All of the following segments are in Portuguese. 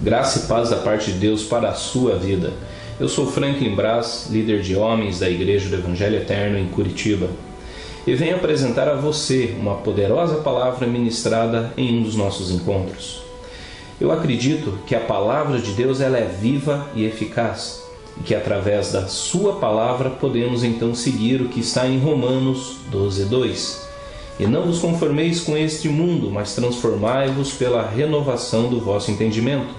Graça e paz da parte de Deus para a sua vida. Eu sou Franklin Braz, líder de homens da Igreja do Evangelho Eterno em Curitiba, e venho apresentar a você uma poderosa palavra ministrada em um dos nossos encontros. Eu acredito que a palavra de Deus ela é viva e eficaz, e que através da sua palavra podemos então seguir o que está em Romanos 12:2. E não vos conformeis com este mundo, mas transformai-vos pela renovação do vosso entendimento,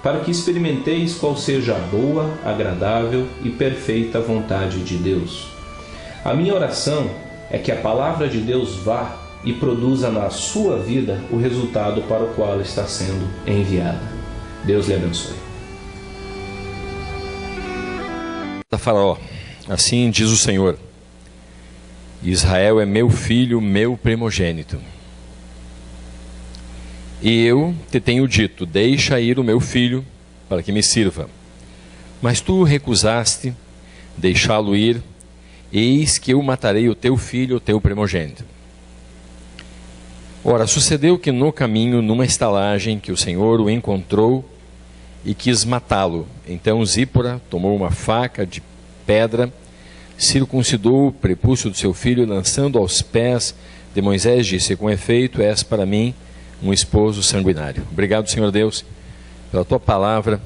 para que experimenteis qual seja a boa, agradável e perfeita vontade de Deus. A minha oração é que a palavra de Deus vá e produza na sua vida o resultado para o qual está sendo enviada. Deus lhe abençoe. Faraó, assim diz o Senhor: Israel é meu filho, meu primogênito. E eu te tenho dito: deixa ir o meu filho, para que me sirva. Mas tu recusaste deixá-lo ir, eis que eu matarei o teu filho, o teu primogênito. Ora, sucedeu que no caminho, numa estalagem, que o Senhor o encontrou e quis matá-lo. Então Zípora tomou uma faca de pedra, circuncidou o prepúcio do seu filho, lançando aos pés de Moisés, disse: com efeito, és para mim um esposo sanguinário. Obrigado, Senhor Deus, pela tua palavra,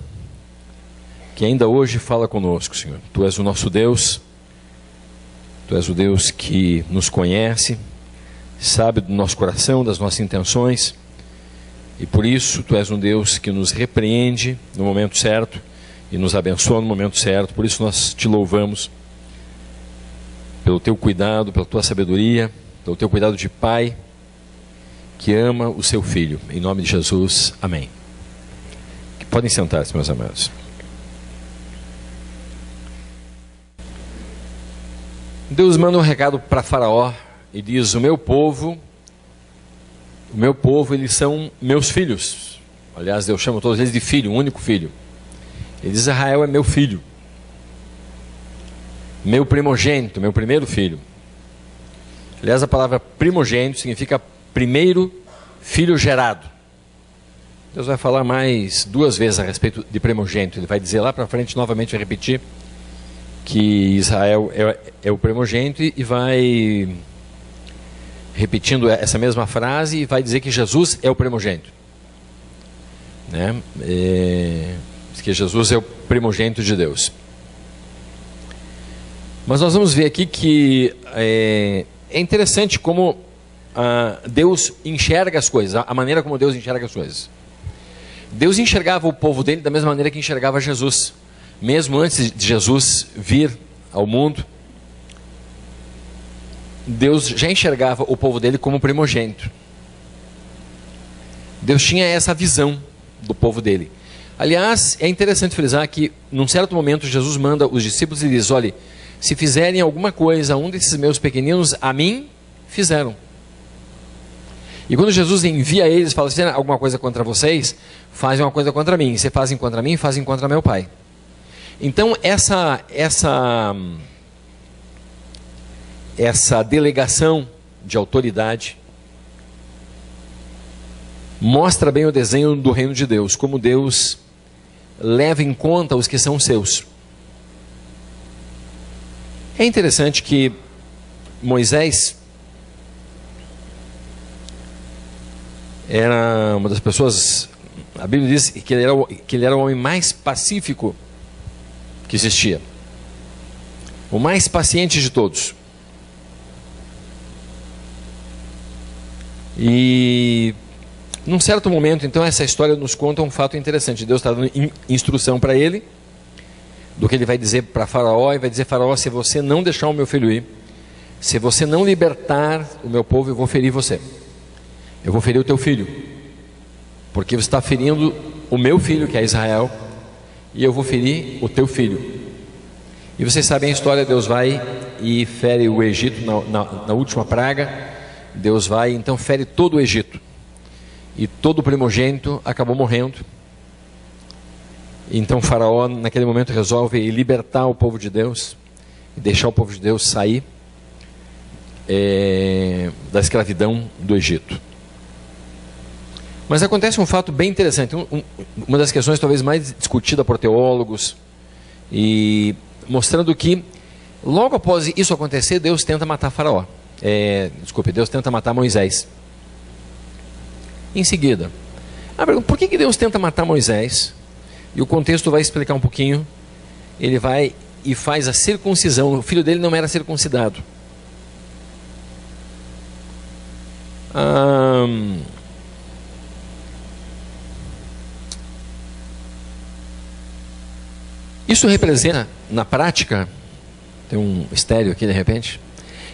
que ainda hoje fala conosco, Senhor. Tu és o nosso Deus, tu és o Deus que nos conhece, sabe do nosso coração, das nossas intenções, e por isso tu és um Deus que nos repreende no momento certo e nos abençoa no momento certo. Por isso nós te louvamos pelo teu cuidado, pela tua sabedoria, pelo teu cuidado de pai que ama o seu filho. Em nome de Jesus, amém. Podem sentar-se, meus amados. Deus manda um recado para Faraó e diz: o meu povo, eles são meus filhos. Aliás, Deus chama todos eles de filho, um único filho. Ele diz: Israel é meu filho, meu primogênito, meu primeiro filho. Aliás, a palavra primogênito significa primeiro filho gerado. Deus vai falar mais 2 vezes a respeito de primogênito. Ele vai dizer lá para frente, novamente vai repetir, que Israel é o primogênito, e vai repetindo essa mesma frase e vai dizer que Jesus é o primogênito, né? Que Jesus é o primogênito de Deus. Mas nós vamos ver aqui que é interessante como Deus enxerga as coisas, a maneira como Deus enxerga as coisas. Deus enxergava o povo dele da mesma maneira que enxergava Jesus. Mesmo antes de Jesus vir ao mundo, Deus já enxergava o povo dele como primogênito. Deus tinha essa visão do povo dele. Aliás, é interessante frisar que, num certo momento, Jesus manda os discípulos e diz: olhe, se fizerem alguma coisa a um desses meus pequeninos, a mim fizeram. E quando Jesus envia eles, fala: se fizer alguma coisa contra vocês, fazem uma coisa contra mim. Se fazem contra mim, fazem contra meu Pai. Então, essa delegação de autoridade mostra bem o desenho do reino de Deus, como Deus leva em conta os que são seus. É interessante que Moisés era uma das pessoas, a Bíblia diz que ele era o homem mais pacífico que existia, o mais paciente de todos. E num certo momento, então, essa história nos conta um fato interessante. Deus está dando instrução para ele, do que ele vai dizer para Faraó, e vai dizer: Faraó, se você não deixar o meu filho ir, se você não libertar o meu povo, eu vou ferir você. Eu vou ferir o teu filho, porque você está ferindo o meu filho, que é Israel, e eu vou ferir o teu filho. E vocês sabem a história. Deus vai e fere o Egito na última praga. Deus vai, então, fere todo o Egito, e todo o primogênito acabou morrendo. Então Faraó, naquele momento, resolve libertar o povo de Deus e deixar o povo de Deus sair da escravidão do Egito. Mas acontece um fato bem interessante, uma das questões talvez mais discutida por teólogos, e mostrando que logo após isso acontecer, Deus tenta matar Faraó. Deus tenta matar Moisés. Em seguida, por que Deus tenta matar Moisés? E o contexto vai explicar um pouquinho. Ele vai e faz a circuncisão. O filho dele não era circuncidado. Isso representa, na prática, tem um estéreo aqui de repente,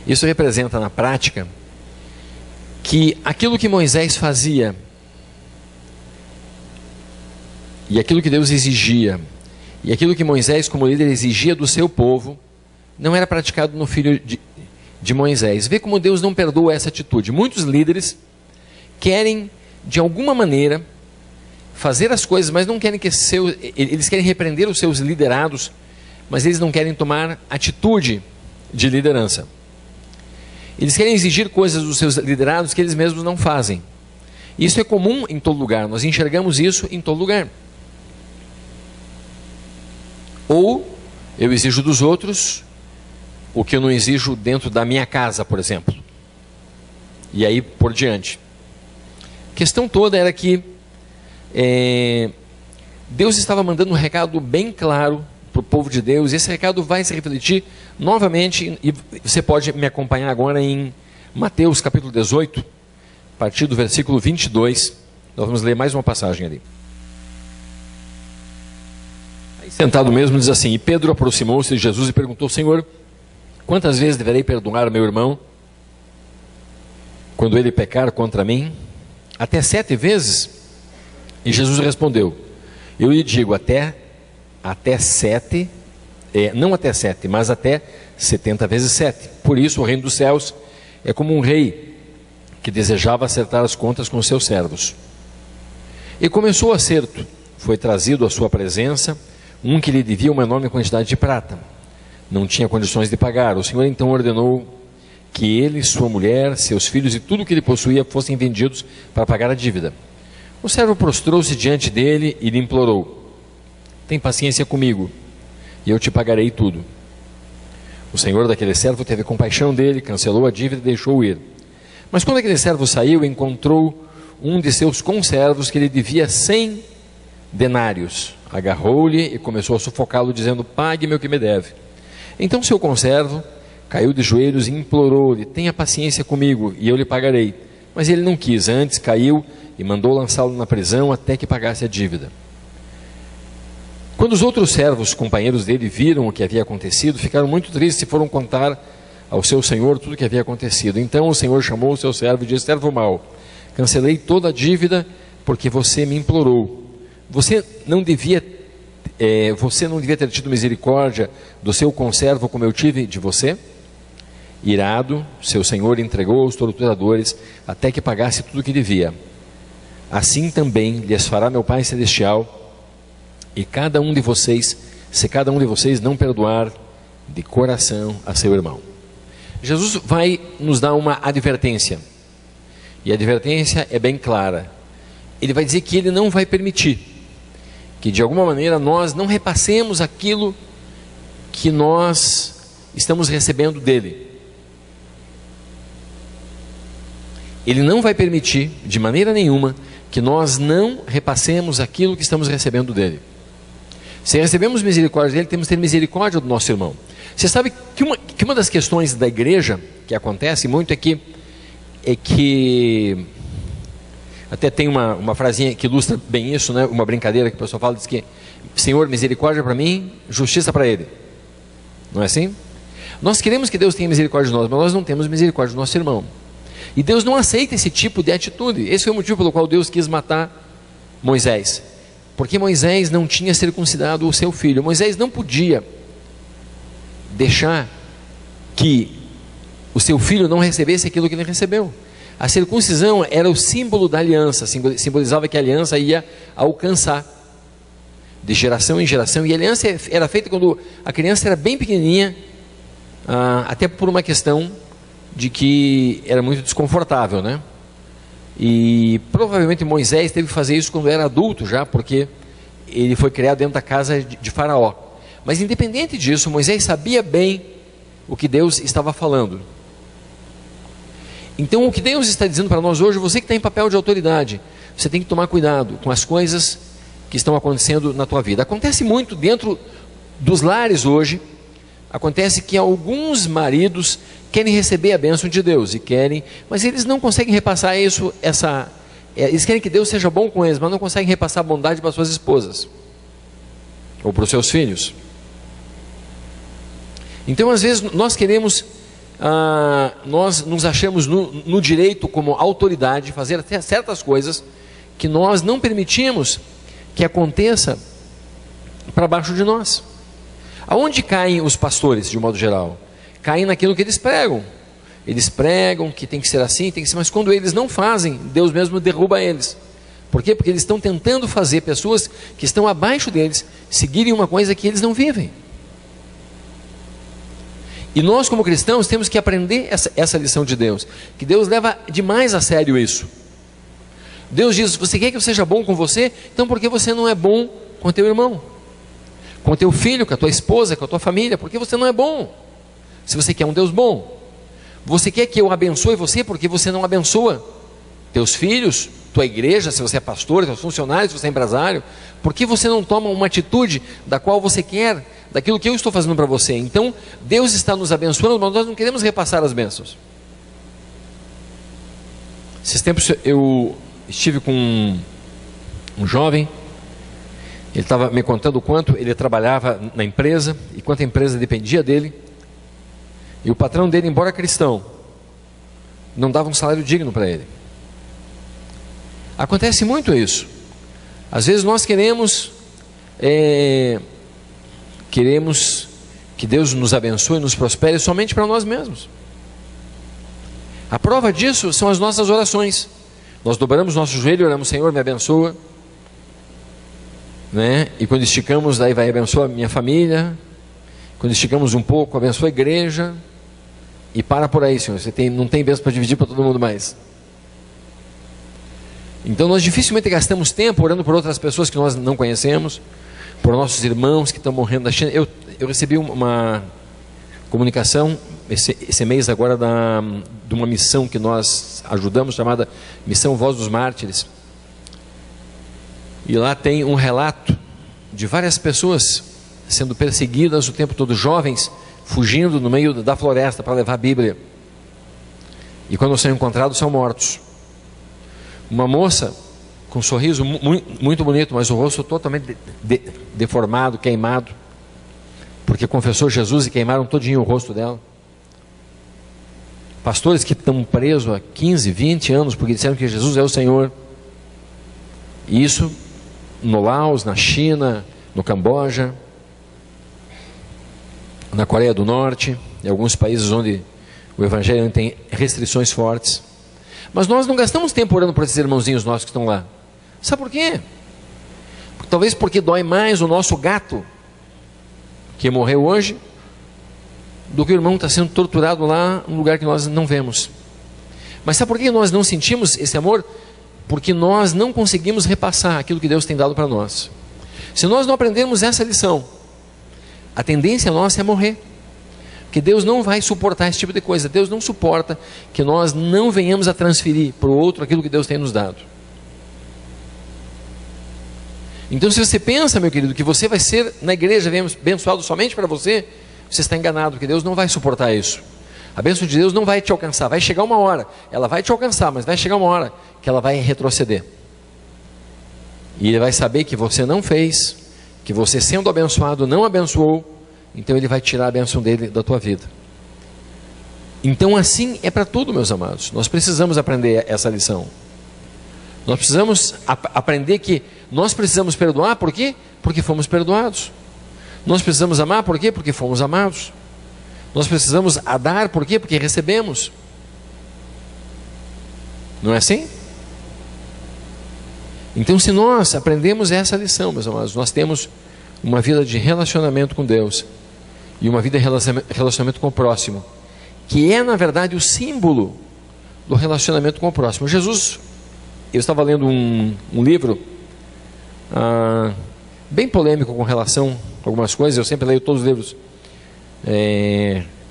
isso representa na prática que aquilo que Moisés fazia e aquilo que Deus exigia e aquilo que Moisés como líder exigia do seu povo não era praticado no filho de Moisés. Vê como Deus não perdoa essa atitude. Muitos líderes querem de alguma maneira fazer as coisas, mas não querem que eles querem repreender os seus liderados, mas eles não querem tomar atitude de liderança. Eles querem exigir coisas dos seus liderados que eles mesmos não fazem. Isso é comum em todo lugar, nós enxergamos isso em todo lugar. Ou eu exijo dos outros o que eu não exijo dentro da minha casa, por exemplo. E aí por diante. A questão toda era que Deus estava mandando um recado bem claro para o povo de Deus. Esse recado vai se refletir novamente, e você pode me acompanhar agora em Mateus capítulo 18, a partir do versículo 22, nós vamos ler mais uma passagem ali. Aí, sentado mesmo, diz assim: e Pedro aproximou-se de Jesus e perguntou: Senhor, quantas vezes deverei perdoar meu irmão quando ele pecar contra mim? Até 7 vezes? E Jesus respondeu: eu lhe digo, até 7, não até 7, mas até 70 vezes 7. Por isso o reino dos céus é como um rei que desejava acertar as contas com seus servos. E começou o acerto. Foi trazido à sua presença um que lhe devia uma enorme quantidade de prata. Não tinha condições de pagar. O Senhor então ordenou que ele, sua mulher, seus filhos e tudo que ele possuía fossem vendidos para pagar a dívida. O servo prostrou-se diante dele e lhe implorou: tem paciência comigo, e eu te pagarei tudo. O senhor daquele servo teve compaixão dele, cancelou a dívida e deixou-o ir. Mas quando aquele servo saiu, encontrou um de seus conservos que lhe devia 100 denários. Agarrou-lhe e começou a sufocá-lo, dizendo: pague-me o que me deve. Então seu conservo caiu de joelhos e implorou-lhe: tenha paciência comigo, e eu lhe pagarei. Mas ele não quis, antes caiu e mandou lançá-lo na prisão até que pagasse a dívida. Quando os outros servos, companheiros dele, viram o que havia acontecido, ficaram muito tristes e foram contar ao seu senhor tudo o que havia acontecido. Então o senhor chamou o seu servo e disse: servo mau, cancelei toda a dívida porque você me implorou. Você não devia ter tido misericórdia do seu conservo como eu tive de você? Irado, seu senhor entregou aos torturadores até que pagasse tudo o que devia. Assim também lhes fará meu Pai Celestial, e cada um de vocês, se cada um de vocês não perdoar de coração a seu irmão. Jesus vai nos dar uma advertência, e a advertência é bem clara. Ele vai dizer que ele não vai permitir que de alguma maneira nós não repassemos aquilo que nós estamos recebendo dele. Ele não vai permitir de maneira nenhuma que nós não repassemos aquilo que estamos recebendo dele. Se recebemos misericórdia dele, temos que ter misericórdia do nosso irmão. Você sabe que uma das questões da igreja que acontece muito é que até tem uma frasinha que ilustra bem isso, né? Uma brincadeira que o pessoal fala, diz que Senhor, misericórdia para mim, justiça para ele. Não é assim? Nós queremos que Deus tenha misericórdia de nós, mas nós não temos misericórdia do nosso irmão. E Deus não aceita esse tipo de atitude. Esse foi o motivo pelo qual Deus quis matar Moisés, porque Moisés não tinha circuncidado o seu filho. Moisés não podia deixar que o seu filho não recebesse aquilo que ele recebeu. A circuncisão era o símbolo da aliança, simbolizava que a aliança ia alcançar de geração em geração, e a aliança era feita quando a criança era bem pequenininha, até por uma questão de que era muito desconfortável, né? E provavelmente Moisés teve que fazer isso quando era adulto já, porque ele foi criado dentro da casa de Faraó. Mas independente disso, Moisés sabia bem o que Deus estava falando. Então o que Deus está dizendo para nós hoje, você que está em papel de autoridade, você tem que tomar cuidado com as coisas que estão acontecendo na tua vida. Acontece muito dentro dos lares hoje. Acontece que alguns maridos querem receber a bênção de Deus, mas eles não conseguem repassar isso, eles querem que Deus seja bom com eles, mas não conseguem repassar a bondade para suas esposas, ou para os seus filhos. Então às vezes nós queremos, nós nos achamos no direito como autoridade de fazer até certas coisas, que nós não permitimos que aconteça para baixo de nós. Aonde caem os pastores, de um modo geral? Caem naquilo que eles pregam. Eles pregam que tem que ser assim, tem que ser, mas quando eles não fazem, Deus mesmo derruba eles. Por quê? Porque eles estão tentando fazer pessoas que estão abaixo deles seguirem uma coisa que eles não vivem. E nós como cristãos temos que aprender essa lição de Deus, que Deus leva demais a sério isso. Deus diz: você quer que eu seja bom com você? Então por que você não é bom com teu irmão? Com teu filho, com a tua esposa, com a tua família? Por que você não é bom? Se você quer um Deus bom. Você quer que eu abençoe você? Porque você não abençoa teus filhos, tua igreja, se você é pastor, teus funcionários, se você é empresário? Por que você não toma uma atitude da qual você quer, daquilo que eu estou fazendo para você? Então Deus está nos abençoando, mas nós não queremos repassar as bênçãos. Esses tempos eu estive com um jovem. Ele estava me contando o quanto ele trabalhava na empresa e quanto a empresa dependia dele. E o patrão dele, embora cristão, não dava um salário digno para ele. Acontece muito isso. Às vezes nós queremos que Deus nos abençoe, nos prospere somente para nós mesmos. A prova disso são as nossas orações. Nós dobramos nosso joelho e oramos: Senhor, me abençoa. E quando esticamos, daí vai abençoar a minha família. Quando esticamos um pouco, abençoa a igreja. E para por aí, Senhor. Não tem bênção para dividir para todo mundo mais. Então nós dificilmente gastamos tempo orando por outras pessoas que nós não conhecemos, por nossos irmãos que estão morrendo da China. Eu recebi uma comunicação esse mês agora de uma missão que nós ajudamos, chamada Missão Voz dos Mártires. E lá tem um relato de várias pessoas sendo perseguidas o tempo todo, jovens fugindo no meio da floresta para levar a Bíblia. E quando são encontrados, são mortos. Uma moça com um sorriso muito bonito, mas o rosto totalmente deformado, queimado, porque confessou Jesus e queimaram todinho o rosto dela. Pastores que estão presos há 15, 20 anos porque disseram que Jesus é o Senhor. E isso no Laos, na China, no Camboja, na Coreia do Norte, em alguns países onde o Evangelho tem restrições fortes. Mas nós não gastamos tempo orando por esses irmãozinhos nossos que estão lá. Sabe por quê? Talvez porque dói mais o nosso gato, que morreu hoje, do que o irmão está sendo torturado lá, num lugar que nós não vemos. Mas sabe por que nós não sentimos esse amor? Porque nós não conseguimos repassar aquilo que Deus tem dado para nós. Se nós não aprendermos essa lição, a tendência nossa é morrer. Porque Deus não vai suportar esse tipo de coisa. Deus não suporta que nós não venhamos a transferir para o outro aquilo que Deus tem nos dado. Então se você pensa, meu querido, que você vai ser na igreja abençoado somente para você, você está enganado, porque Deus não vai suportar isso. A bênção de Deus não vai te alcançar. Vai chegar uma hora, ela vai te alcançar, mas vai chegar uma hora que ela vai retroceder. E Ele vai saber que você não fez, que você sendo abençoado não abençoou, então Ele vai tirar a bênção dele da tua vida. Então assim é para tudo, meus amados. Nós precisamos aprender essa lição. Nós precisamos aprender que nós precisamos perdoar. Por quê? Porque fomos perdoados. Nós precisamos amar. Por quê? Porque fomos amados. Nós precisamos dar. Por quê? Porque recebemos. Não é assim? Então se nós aprendemos essa lição, meus amados, nós temos uma vida de relacionamento com Deus e uma vida de relacionamento com o próximo, que é na verdade o símbolo do relacionamento com o próximo. Jesus eu estava lendo um livro bem polêmico com relação a algumas coisas. Eu sempre leio todos os livros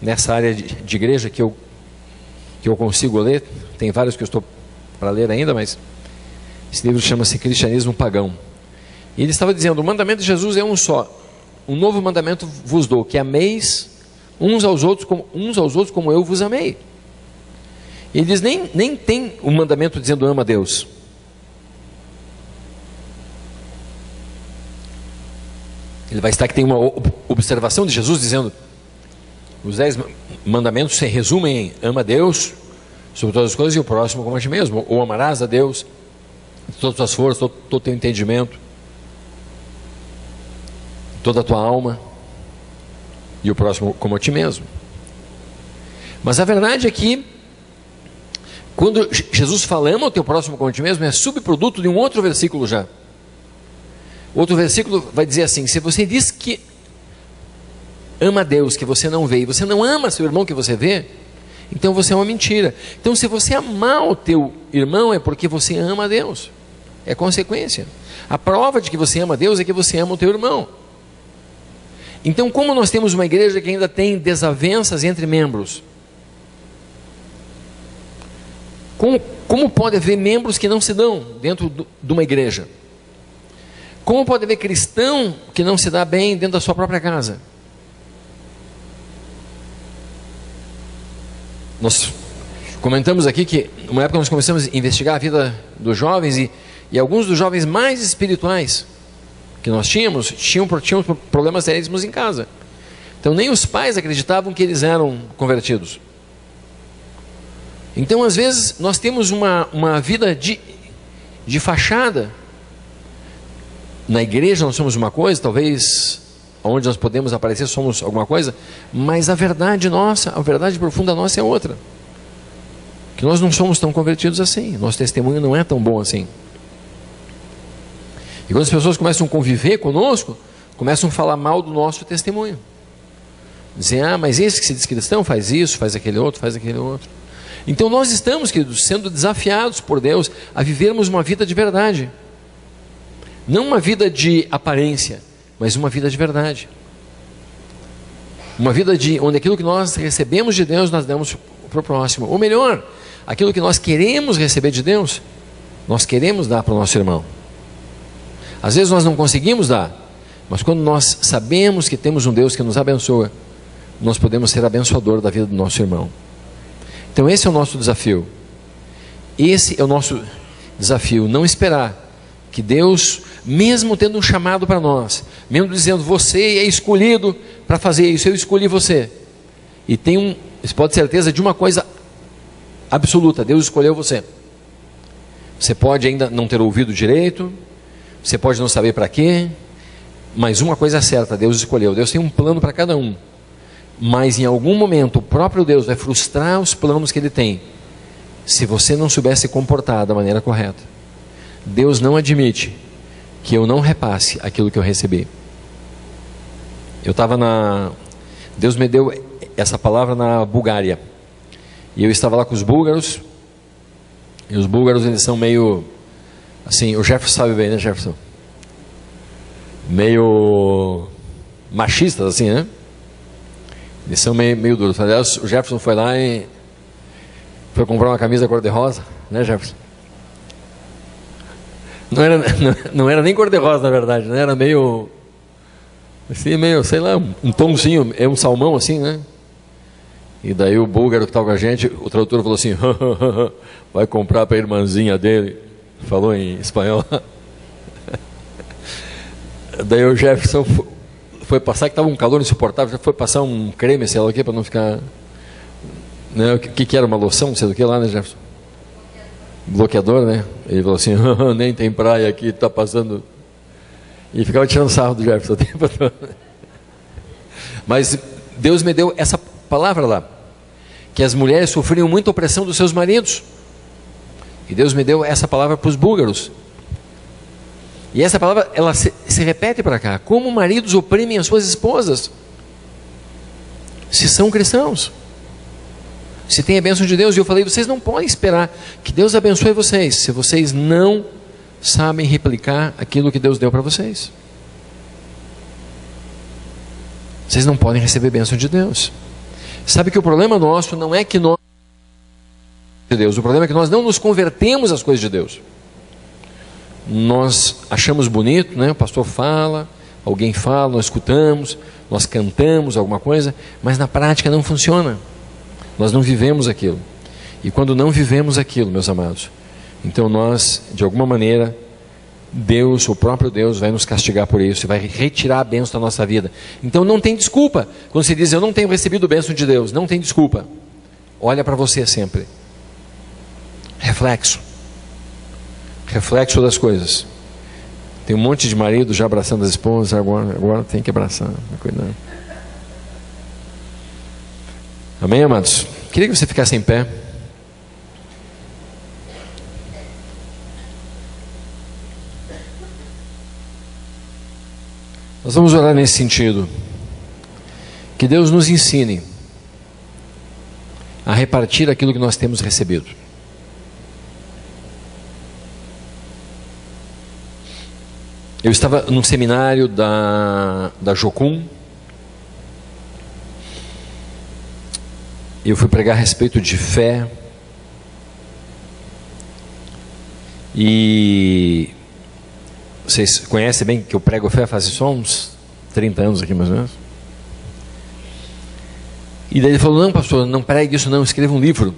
nessa área de igreja que eu consigo ler. Tem vários que eu estou para ler ainda, mas esse livro chama-se Cristianismo Pagão. E ele estava dizendo: o mandamento de Jesus é um só. Um novo mandamento vos dou, que ameis uns aos outros como eu vos amei. E ele diz: nem tem um mandamento dizendo ama a Deus. Ele vai estar que tem uma observação de Jesus dizendo: os 10 mandamentos se resumem em ama a Deus sobre todas as coisas e o próximo como a ti mesmo. Ou amarás a Deus de todas as tuas forças, todo o teu entendimento, toda a tua alma, e o próximo como a ti mesmo. Mas a verdade é que quando Jesus fala ama o teu próximo como a ti mesmo, é subproduto de um outro versículo já. Outro versículo vai dizer assim: se você diz que ama a Deus que você não vê, e você não ama seu irmão que você vê, então você é uma mentira. Então, se você amar o teu irmão, é porque você ama a Deus. É consequência. A prova de que você ama a Deus é que você ama o teu irmão. Então, como nós temos uma igreja que ainda tem desavenças entre membros, como pode haver membros que não se dão dentro de uma igreja? Como pode haver cristão que não se dá bem dentro da sua própria casa? Nós comentamos aqui que numa época nós começamos a investigar a vida dos jovens e alguns dos jovens mais espirituais que nós tinham problemas seríssimos em casa. Então nem os pais acreditavam que eles eram convertidos. Então às vezes nós temos uma vida de fachada. Na igreja nós somos uma coisa, talvez onde nós podemos aparecer somos alguma coisa, mas a verdade nossa, a verdade profunda nossa é outra. Que nós não somos tão convertidos assim, nosso testemunho não é tão bom assim. E quando as pessoas começam a conviver conosco, começam a falar mal do nosso testemunho. Dizem: mas esse que se diz cristão faz isso, faz aquele outro, faz aquele outro. Então nós estamos, queridos, sendo desafiados por Deus a vivermos uma vida de verdade. Não uma vida de aparência, mas uma vida de verdade. Uma vida onde aquilo que nós recebemos de Deus, nós damos para o próximo. Ou melhor, aquilo que nós queremos receber de Deus, nós queremos dar para o nosso irmão. Às vezes nós não conseguimos dar, mas quando nós sabemos que temos um Deus que nos abençoa, nós podemos ser abençoador da vida do nosso irmão. Então esse é o nosso desafio. Esse é o nosso desafio, não esperar que Deus, mesmo tendo um chamado para nós, mesmo dizendo: você é escolhido para fazer isso, eu escolhi você. E você pode ter certeza de uma coisa absoluta: Deus escolheu você. Você pode ainda não ter ouvido direito, você pode não saber para quê, mas uma coisa é certa: Deus escolheu. Deus tem um plano para cada um, mas em algum momento o próprio Deus vai frustrar os planos que Ele tem, se você não souber se comportar da maneira correta. Deus não admite que eu não repasse aquilo que eu recebi. Deus me deu essa palavra na Bulgária, e eu estava lá com os búlgaros, e os búlgaros eles são meio assim, o Jefferson sabe bem, né, Jefferson? Meio machistas assim, né? Eles são meio duros. Aliás, o Jefferson foi lá e foi comprar uma camisa cor-de-rosa, né, Jefferson? Não era nem cor-de-rosa, na verdade, né? Era meio assim, sei lá, um tomzinho, é um salmão assim, né? E daí o búlgaro que estava com a gente, o tradutor falou assim: vai comprar para a irmãzinha dele. Falou em espanhol. Daí o Jefferson foi passar, que estava um calor insuportável, já foi passar um creme, sei lá o que, para não ficar, né? O que era uma loção, não sei do que lá, né, Jefferson? Bloqueador, né? Ele falou assim: nem tem praia aqui, está passando. E ficava tirando sarro do Jefferson o tempo todo. Mas Deus me deu essa palavra lá, que as mulheres sofriam muita opressão dos seus maridos. E Deus me deu essa palavra para os búlgaros. E essa palavra, ela se repete para cá: como maridos oprimem as suas esposas, se são cristãos. Se tem a bênção de Deus, e eu falei, vocês não podem esperar que Deus abençoe vocês, se vocês não sabem replicar aquilo que Deus deu para vocês. Vocês não podem receber a bênção de Deus. Sabe que o problema nosso não é que nós de Deus, o problema é que nós não nos convertemos às coisas de Deus. Nós achamos bonito, né? O pastor fala, alguém fala, nós escutamos, nós cantamos alguma coisa, mas na prática não funciona. Nós não vivemos aquilo. E quando não vivemos aquilo, meus amados, então nós, de alguma maneira, Deus, o próprio Deus, vai nos castigar por isso e vai retirar a bênção da nossa vida. Então não tem desculpa. Quando você diz, eu não tenho recebido a bênção de Deus, não tem desculpa. Olha para você sempre. Reflexo das coisas. Tem um monte de marido já abraçando as esposas, agora tem que abraçar, cuidado. Amém, amados? Queria que você ficasse em pé. Nós vamos orar nesse sentido. Que Deus nos ensine a repartir aquilo que nós temos recebido. Eu estava num seminário da Jocum. Eu fui pregar a respeito de fé. E vocês conhecem bem que eu prego fé faz só uns 30 anos aqui mais ou menos. E daí ele falou, não pastor, não pregue isso não, escreva um livro.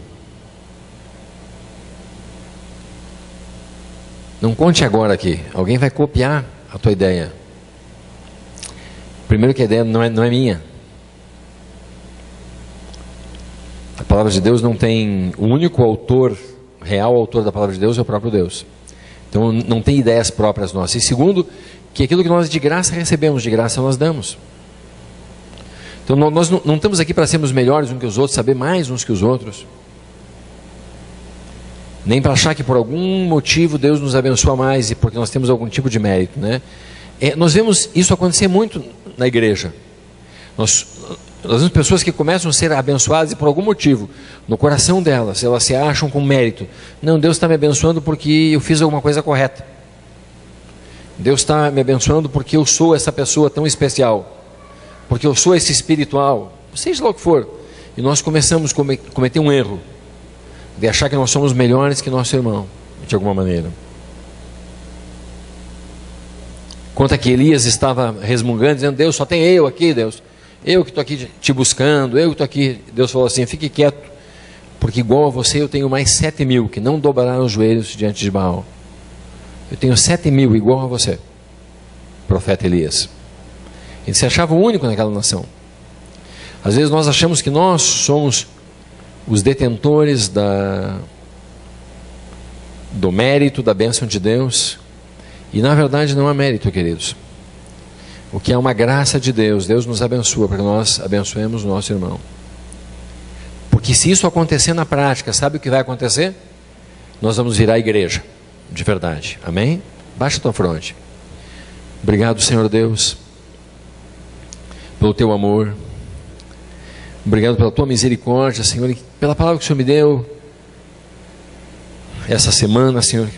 Não conte agora aqui, alguém vai copiar a tua ideia. Primeiro que a ideia não é minha. A palavra de Deus não tem, o único autor, real autor da palavra de Deus é o próprio Deus. Então não tem ideias próprias nossas. E segundo, que aquilo que nós de graça recebemos, de graça nós damos. Então nós não estamos aqui para sermos melhores uns que os outros, saber mais uns que os outros. Nem para achar que por algum motivo Deus nos abençoa mais e porque nós temos algum tipo de mérito, né? Nós vemos isso acontecer muito na igreja. Nós vemos pessoas que começam a ser abençoadas e por algum motivo, no coração delas, elas se acham com mérito. Não, Deus está me abençoando porque eu fiz alguma coisa correta. Deus está me abençoando porque eu sou essa pessoa tão especial. Porque eu sou esse espiritual. Seja lá o que for. E nós começamos a cometer um erro de achar que nós somos melhores que nosso irmão, de alguma maneira. Conta que Elias estava resmungando, dizendo, Deus, só tem eu aqui, Deus. Eu que estou aqui te buscando, eu que estou aqui. Deus falou assim, fique quieto, porque igual a você eu tenho mais 7.000 que não dobraram os joelhos diante de Baal. Eu tenho 7.000 igual a você, profeta Elias. Ele se achava o único naquela nação. Às vezes nós achamos que nós somos os detentores do mérito, da bênção de Deus, e na verdade não há mérito, queridos. O que é uma graça de Deus, Deus nos abençoa para que nós abençoemos o nosso irmão. Porque se isso acontecer na prática, sabe o que vai acontecer? Nós vamos virar a igreja, de verdade, amém? Baixa a tua fronte. Obrigado, Senhor Deus, pelo teu amor. Obrigado pela tua misericórdia, Senhor, e pela palavra que o Senhor me deu essa semana, Senhor,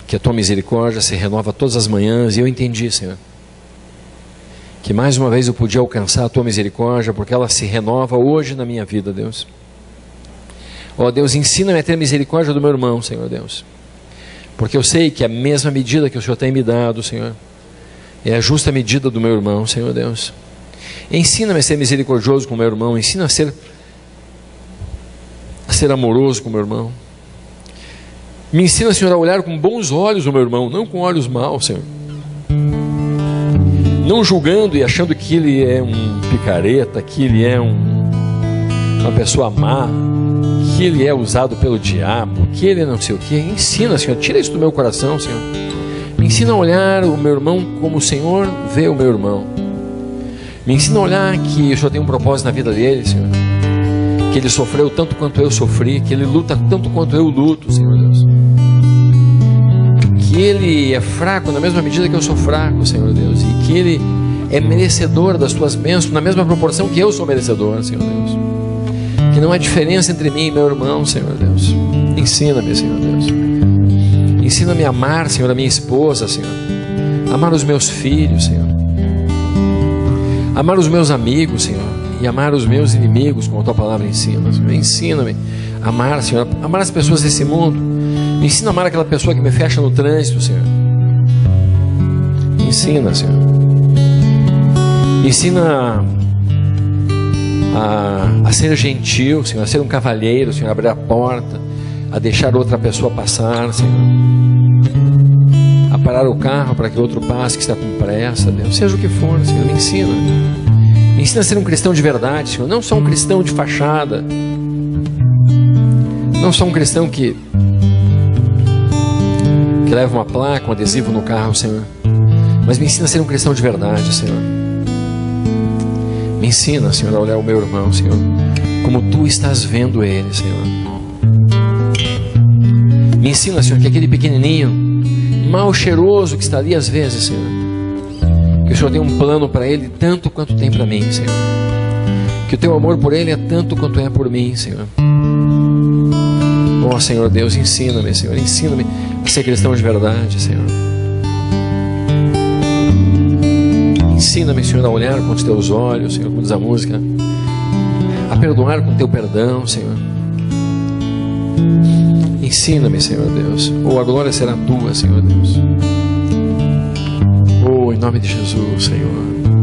que a tua misericórdia se renova todas as manhãs, e eu entendi, Senhor, que mais uma vez eu podia alcançar a tua misericórdia, porque ela se renova hoje na minha vida, Deus. Ó Deus, ensina-me a ter misericórdia do meu irmão, Senhor Deus, porque eu sei que a mesma medida que o Senhor tem me dado, Senhor, é a justa medida do meu irmão, Senhor Deus. Ensina-me a ser misericordioso com o meu irmão. Ensina a ser amoroso com o meu irmão. Me ensina, Senhor, a olhar com bons olhos o meu irmão, não com olhos maus, Senhor. Não julgando e achando que ele é um picareta, que ele é uma pessoa má, que ele é usado pelo diabo, que ele é não sei o que. Ensina, Senhor, tira isso do meu coração, Senhor. Me ensina a olhar o meu irmão como o Senhor vê o meu irmão. Me ensina a olhar que o Senhor tem um propósito na vida dele, Senhor. Que ele sofreu tanto quanto eu sofri, que ele luta tanto quanto eu luto, Senhor Deus. Que ele é fraco na mesma medida que eu sou fraco, Senhor Deus. E que ele é merecedor das tuas bênçãos na mesma proporção que eu sou merecedor, Senhor Deus. Que que não há diferença entre mim e meu irmão, Senhor Deus. Ensina-me, Senhor Deus. Ensina-me a amar, Senhor, a minha esposa, Senhor. Amar os meus filhos, Senhor. Amar os meus amigos, Senhor. E amar os meus inimigos, como a tua palavra ensina, Senhor. Ensina-me a amar, Senhor. Amar as pessoas desse mundo. Me ensina a amar aquela pessoa que me fecha no trânsito, Senhor. Me ensina, Senhor. Me ensina a ser gentil, Senhor. A ser um cavalheiro, Senhor. A abrir a porta. A deixar outra pessoa passar, Senhor. A parar o carro para que outro passe que está com pressa, Deus. Seja o que for, Senhor. Me ensina. Me ensina a ser um cristão de verdade, Senhor. Não só um cristão de fachada. Não só um cristão que leva uma placa, um adesivo no carro, Senhor. Mas me ensina a ser um cristão de verdade, Senhor. Me ensina, Senhor, a olhar o meu irmão, Senhor, como tu estás vendo ele, Senhor. Me ensina, Senhor, que aquele pequenininho, mal cheiroso que está ali às vezes, Senhor, que o Senhor tem um plano para ele tanto quanto tem para mim, Senhor. Que o teu amor por ele é tanto quanto é por mim, Senhor. Oh, Senhor Deus, ensina-me, Senhor. Ensina-me a ser cristão de verdade, Senhor. Ensina-me, Senhor, a olhar com os teus olhos, Senhor, como diz a música. A perdoar com o teu perdão, Senhor. Ensina-me, Senhor Deus. Oh, a glória será tua, Senhor Deus. Oh, em nome de Jesus, Senhor.